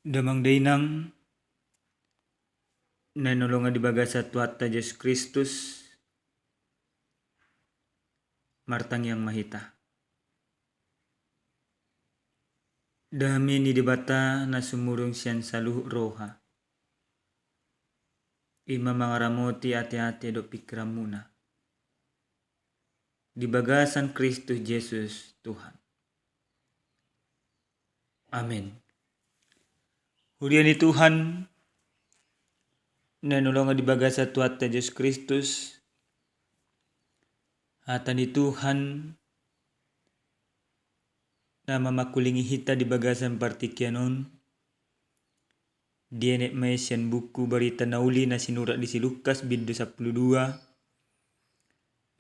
Damang dainang nanolonga di bagasa tuatta Yesus Kristus martang yang mahita. Dami ni dibata na sumurong siyan sa luhu roha. Ima mangaramoti ati-ati do pikiran muna. Di bagasan Kristus Yesus Tuhan. Amin. Hulian ni Tuhan nanolonga di bagasa tuatta Yesus Kristus. Hata ni Tuhan na mamakulingi hita di bagasan partikyanon. Dienek may siyan buku berita nauli na sinurat di si Lukas bidu 12.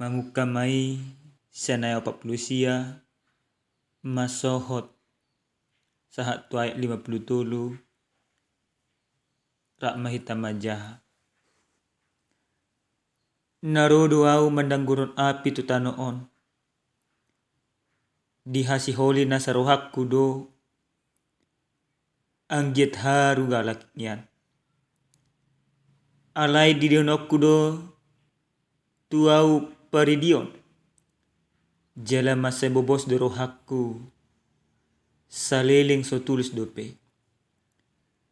Mangukam may siya na 40 masohot sahat tu ayat 57 rak mahita majaha. Narodo au mandanggurun api tu tanoon. Dihasi holi na sa rohakku do anggiat haru galak yan. Alai di dionokku do tuau paridion. Jala masa bobos do rohakku saliling so tulis dope.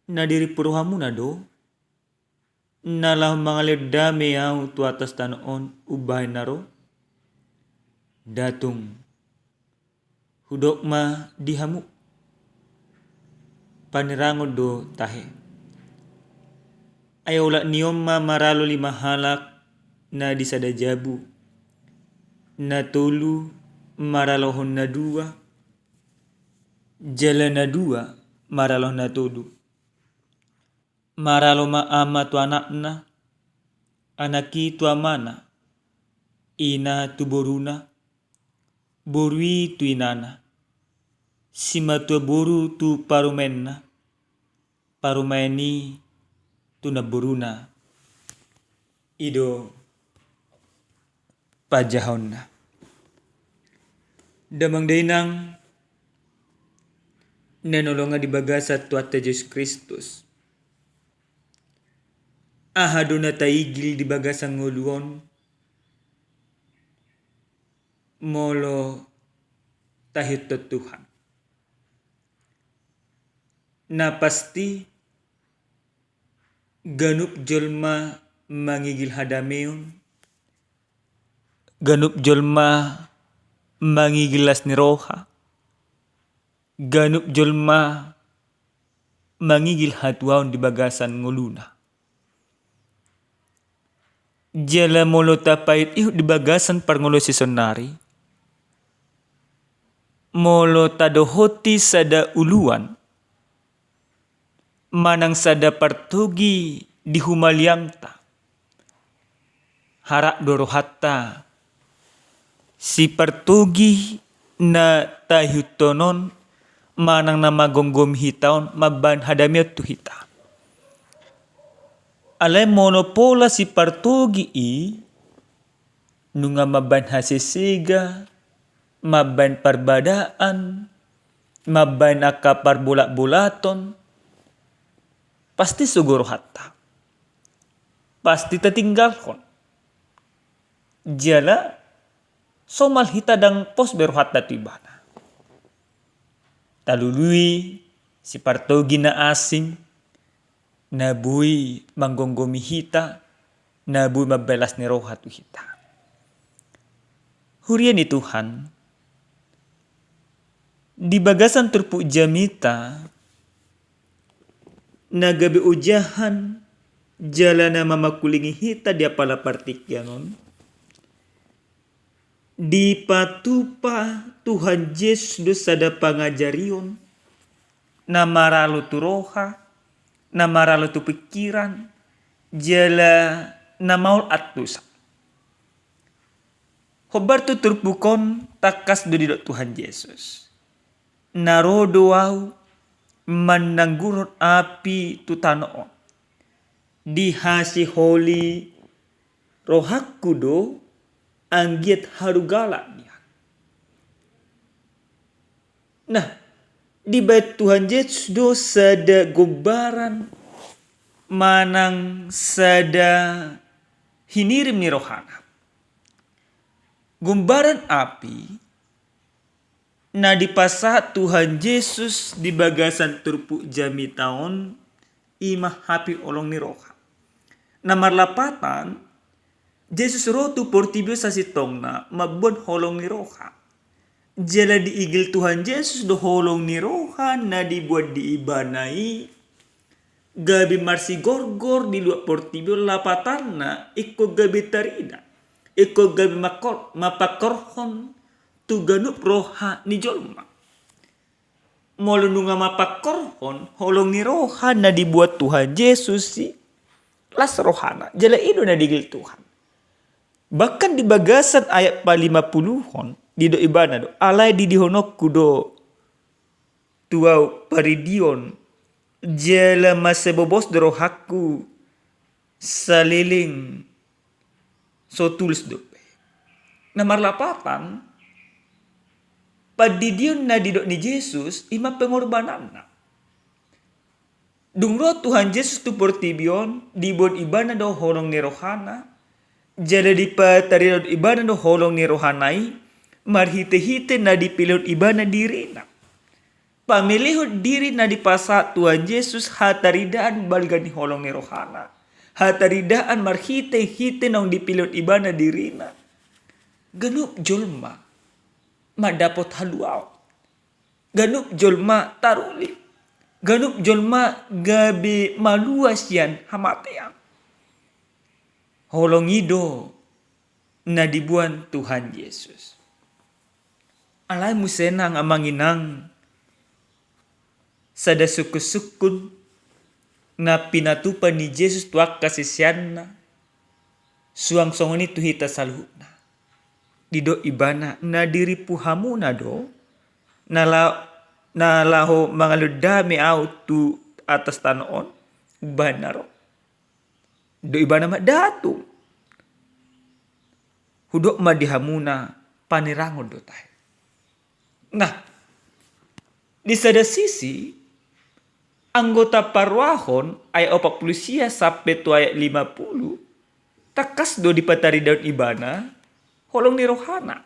Na diri puruhamu na do nalah mangalid dami au tu atas tanoon ubay naro. Datung hudok ma dihamu panirangod do tahe. Ayaw la niyom ma maralo 5 halak na disadajabu. Na tulu maralohon na 2. Jala na 2 maraloh na todo. Maralo ma ama tu anak na. Anaki tu amana. Ina tu boruna. Borui tu inana. Sima tu boru tu parumenna. Parumeni tu na boruna. Ido pajahon na. Damang dainang nanolonga di bagasa tuatta Yesus Kristus. Ahado na taigil di bagasang nguluon. Molo tahit to Tuhan. Na pasti ganup jolma mangigil hadameon. Ganup jolma mangigilas ni roha. Ganup jolma mangigil hatuaon di bagasan nguluna. Jala molo tapait ihut di bagasan parngulo si sonari. Molo tadohoti sada uluan. Manang sada partugi di humaliamta. Harak dorohatta. Si partugi na tahutonon manang na magonggom hitaon maban hadamiot tu hita. Alay monopola si partugi nunga maban hasisiga, maban parbadaan, maban akapar bulak-bulaton, pasti suguro hatta. Pasti tatinggalkon. Jala somal hita dang pos beru hatta tibana. Talului si partogi na asing nabui manggonggomi hita, nabui mabelas ni roha tu hita. Hurian ni Tuhan, di bagasan turpu jamita, nagabi ujahan, jalana mamakulingi hita dia pala partikyanon. Di patupa Tuhan Yesus do sada pangajarion, na maralo tu roha, na maralo tu pikiran, jala na maul atusa. Hobar tu turpukon takas do didot Tuhan Yesus. Narodo au mananggurot api tu tanoon. Dihasi holi rohakku do anggiat harugala niya. Nah, Di bait Tuhan Yesus do sada gobaran manang sada hinirim ni rohana. Gumbaran api na dipasa Tuhan Yesus di bagasan turpu jami taon ima hapi olong ni roha. Na marlapatan Yesus rotu portibio sa sitongna mabon holong ni roha. Jala diigil Tuhan Yesus do holong ni roha na dibuat diibanai gabi marsi gorgor di luar portibio lapatan na ikko gabi tarida. Iko gabi mapakorhon tu ganup roha ni jolma. Molununga mapakorhon holong ni roha na dibuat Tuhan Yesus si las rohana. Jala ino na digil Tuhan. Bahkan di bagasan ayat pa 50-hon di do ibana do. Alay di dihonokku do tuau paridion. Jala masebobos do rohaku saliling so tulis dope. Na marlapatan padidion na didok ni Jesus ima pengorbanan na. Dungro Tuhan Yesus tu portibion dibon ibana do holong ni rohana. Jala di patari do ibana do holong ni rohanai marhite-hite na dipilot ibana diri na. Pamilihot diri na dipasa Tuhan Yesus hataridaan balga ni holong ni rohana. Hataridaan marhite-hite nang dipilot ibana dirina. Ganup jolma madapot haluaw. Ganup jolma taruli. Ganup jolma gabi maluas yan hamatean. Holong ido na dibuan Tuhan Yesus. Alay musenang amanginang sada suku-sukun na pinatupan ni Jesus tuak kasisian na suang songoni tu hita saluhna. Dido ibana na diripu hamu na do na laho mangaludami au tu atas tanoon banaro. Do ibana madatu. Hudok madihamuna panirangod do tayo. Nah, di sada sisi anggota parwahon ay 40 sampai tu ayat 50 takas do dipatari daun ibana holong ni rohana.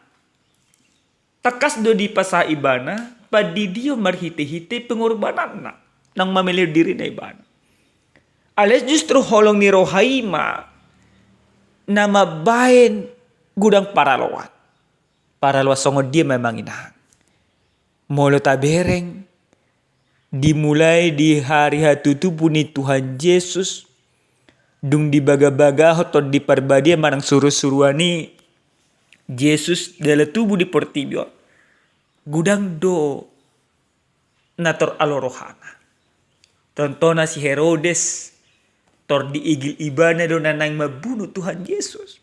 Takas do dipasa ibana padidio marhite-hite pengorbanan na nang mamilir diri na ibana. Alas justru holong ni rohaima na mabain gudang paralawat. Paralawat songod dia memang inahang. Molo tabereng dimulai di hari hatutupu ni Tuhan Yesus dung dibaga-baga hoton di parbadia marang suruh-suruani Yesus dalam tubuh di portibio gudang do nator alorohana tontona si Herodes tor diigil ibana do nanang mabunuh Tuhan Yesus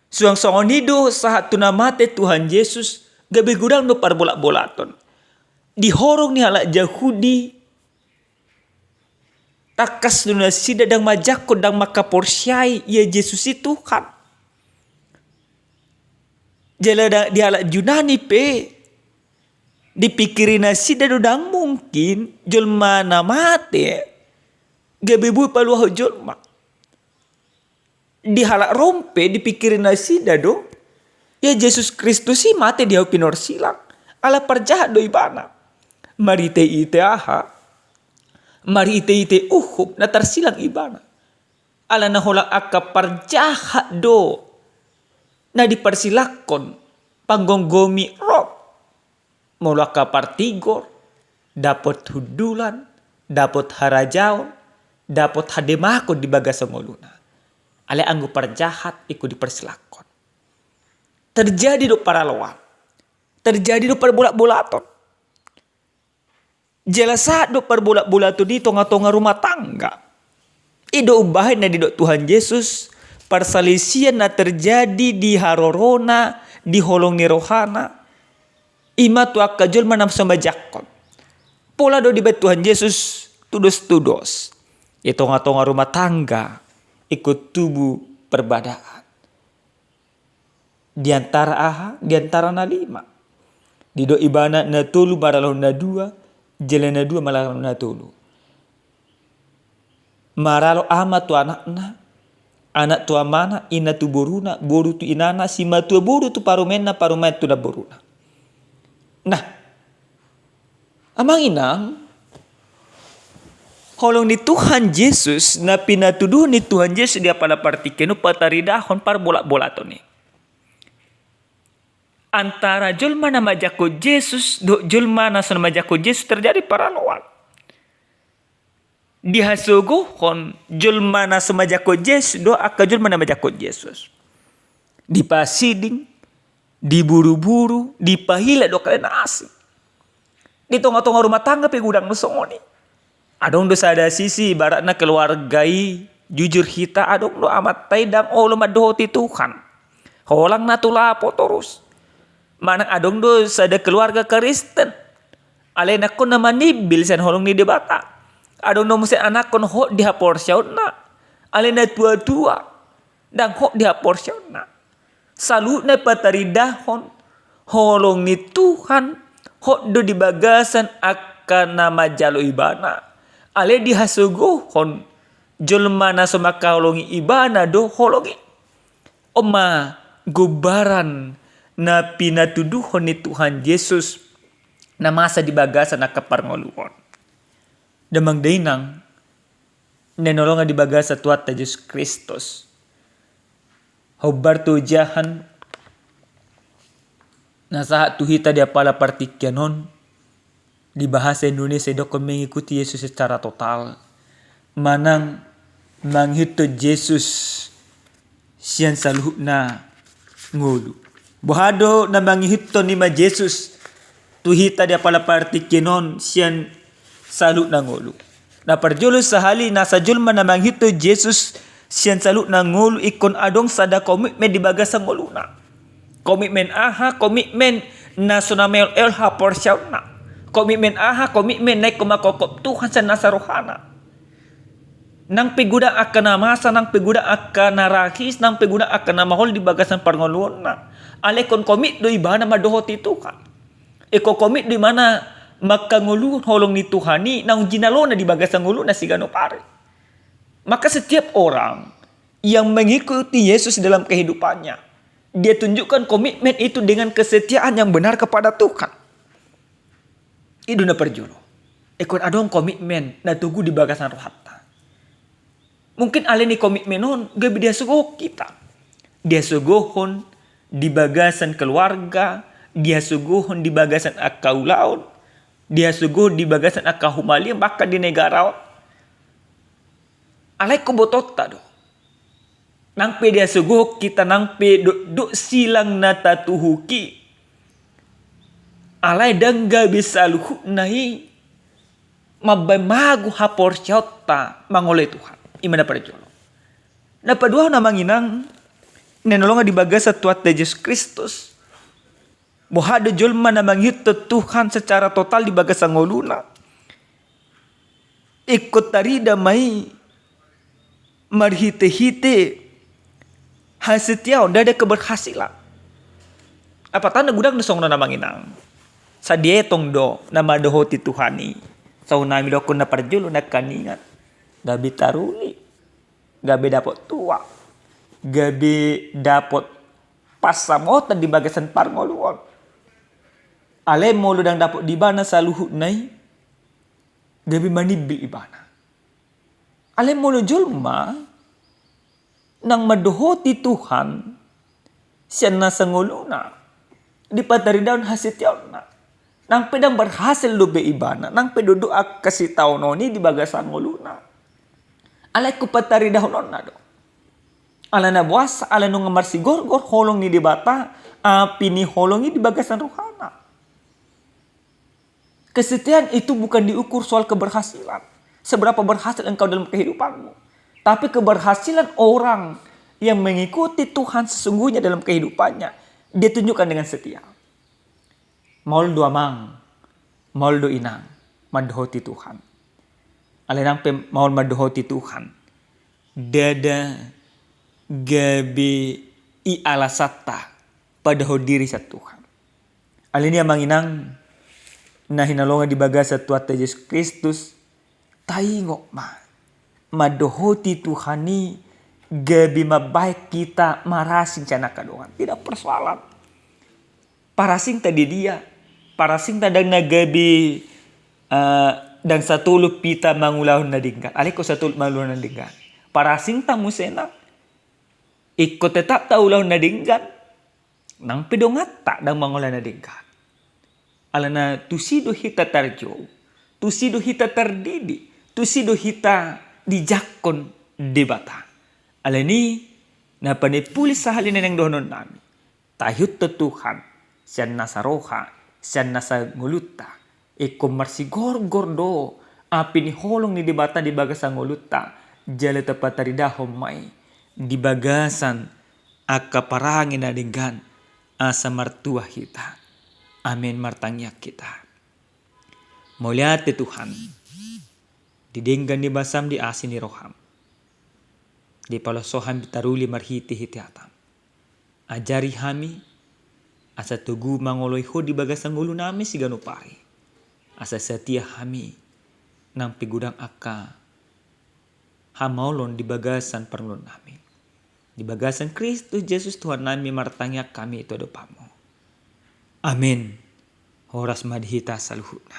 suang songonido saat tunamate Tuhan Yesus gabi gudang do parbolak-bolaton dihorong ni halak Yahudi takas duna sida dang majako dang makaporsyai ya Yesus itu kan jala di halak Yunani pe dipikirin sida dang mungkin jolma na mate gabi bu paluah jolma di halak rompe dipikirin sida do ya Yesus Kristus si mate dia pinor silang ala perjahat do ibana. Mari ite aha. Mari ite na tersilang ibana. Ala na holak aka parjahat do. Na dipersilakon panggonggomi rob. Mula ka partigor. Dapot hudulan. Dapot harajaon. Dapot hademako di bagasang uluna. Ala anggo parjahat iku dipersilakon. Terjadi do paralawan. Terjadi do perbolak-bolaton. Jelasat do perbolak-bolaton di tonga-tonga rumah tangga. Ido ubahin na di do Tuhan Yesus. Perselisihan na terjadi di harorona. Di holong ni rohana. Ima tu akajol manam sambajakon. Pola do di bait Tuhan Yesus. Tudos-tudos. I tonga-tonga rumah tangga. Ikut tubuh perbadaan. Di antara na 5. Dido ibana na 3 baraloh na 2. Jelena dua malah na tulu. Maralo ama tu anakna, anak tu amana, ina tu boruna, boru tu inana, sima tu boru tu parumenna, parumen tu na boruna. Nah, amang inang, holong ni Tuhan Yesus, na pinatuduh ni Tuhan Yesus dia pada partikeno pataridahon par bola-bola to ni. Antara julma na majako Yesus, do julma na sana majako Yesus terjadi paraloan. Dihasuguhon julma na sumajako Yesus do akka julma na majako Yesus. Dipasiding, diburu-buru, dipahila do kalian asik. Di tengah-tengah rumah tangga pe gudang mesongoni. Adong do sada sisi ibaratna keluargai jujur kita adong do amat taidang olo madohoti Tuhan. Holang na tulapo terus. Manang adong do sada keluarga Kristen. Alena ko na manibil sen holong ni debata. Adong no musen anak kon ho dihapor na. Alena tua-tua. Dan ho dihapor na. Salut na pataridahon. Holong ni Tuhan. Ho do di bagasan akan nama jalo ibana. Ale dihasuguhon. Julma na sumaka holongi ibana do holongi. Oma gubaran na pinatuduhon ni Tuhan Yesus. Na masa di bagasan na kaparngoluhon. Damang dainang nenolongan di bagasa tuata Yesus Kristus. Hobar tu jahan na saat tuhita dia pala partikyanon di bahasa Indonesia dokon mengikuti Yesus secara total. Manang manghito Yesus siyan saluh na ngulu. Bohado na manghito ni ma Yesus tuhita dia pala partikyanon siyan salut na ngulu. Na parjolo sahali nasa julma na manghito Jesus siyan salut na ngulu ikon adong sada komitmen di bagasa ngulu na. Komitmen aha, komitmen na sunamel elha porsyaw na. Komitmen aha, komitmen na kumakokop Tuhan sa nasa rohana. Nang piguda akan na masa, nang piguda akan na rakis, nang piguda akan na mahol di bagasan parngoluan na. Alekon komit do iba na madohoti Tuhan. Iko komit do mana makangulu holong ni Tuhani nang jinalo na di bagasan ngulu na sigano pare. Maka setiap orang yang mengikuti Yesus dalam kehidupannya, dia tunjukkan komitmen itu dengan kesetiaan yang benar kepada Tuhan. Itu na perjolo. Ekon adong komitmen na tugu di bagasan rohata. Mungkin aleni komitmen non gabi dia sugoh kita. Dia sugohon di bagasan keluarga, dia sugohon di bagasan akaulaon. Dia suguh di bagasan akahumali bahkan di negara. Alai ko botota do. Nangpe dia suguh kita nangpe do silang nata tuhuki. Alai dangga bisa luhu nahi. Mabamagu hapor syota mangole Tuhan. Imana pada jolo. Na padua na manginang nenolonga di bagasa tuat Yesus Kristus. Bohado julma na manghito Tuhan secara total di bagasa ngoluna. Ikut tarida mai marhite-hite hasitiao dada keberhasilan. Apa tanda gudang nesong na manginang. Sadietong do nama dohoti Tuhani. Saunami do kun na parjulo na kaningat. Gabi taruli. Gabi dapot tua. Gabi dapot pasamotan di bagasan parngoluan. Ale mo ludang dapot di bana sa luhut nai. Gabi manibil ibana. Ale mo lo julma nang madohoti Tuhan siya nasa nguluna. Di pataridaon hasityaw na. Nang pedang berhasil lube ibana. Nang pedodo ak kasitaw noni di bagasan nguluna. Ale ko pataridahon na do. Ala na buas, ala nung marsigor-gor holong ni di bata. Api ni holongi di bagasan rohana. Kesetiaan itu bukan diukur soal keberhasilan. Seberapa berhasil engkau dalam kehidupanmu. Tapi keberhasilan orang yang mengikuti Tuhan sesungguhnya dalam kehidupannya. Dia tunjukkan dengan setia. Maul dua mang. Maul do inang. Madohoti Tuhan. Alenang pe maul madohoti Tuhan. Dada gabi i alasata. Padaho diri sa Tuhan. Alinia manginang. na hinalonga di bagasa Tuhan Yesus Kristus, taingo madohoti Tuhani gabi mabaik kita marasing cana kadongan. Tidak persoalan. Parasing tadi dia. Parasing tadang na gabi dan satuluk pita mangulahon na dinggan. Aliko satuluk mangulahon na dinggan. Parasing tamu sena. Ikut tetap taulahon na dinggan. Nang pedongat tak dang mangulah na dinggan. Alana tusido hita tarjo, tusido hita terdidi, tusido hita dijakon debata. Alani na panipulis sa halina ng donon nami. Tahut to Tuhan, siyan nasa roha, siyan nasa nguluta. Marsigor-gordo, pinihulong ni debata di bagasan nguluta. Jala tapataridahom may, di bagasan akaparangin na dinggan asa martua hita. Amin martangyak kita. Mulihat Tuhan. Didenggan di basam di asin ni roham. Di palosohan bitaruli marhiti hitiatam. Ajari hami. Asa tugu mangoloy ho di bagasang ulo nami si ganupari. Asa setia hami. Nang pigudang aka. Hamaulon di bagasan perlon nami. Di bagasan Kristus Yesus Tuhan nami martangyak kami ito dopamu. Amin. Horas madhita saluhutna.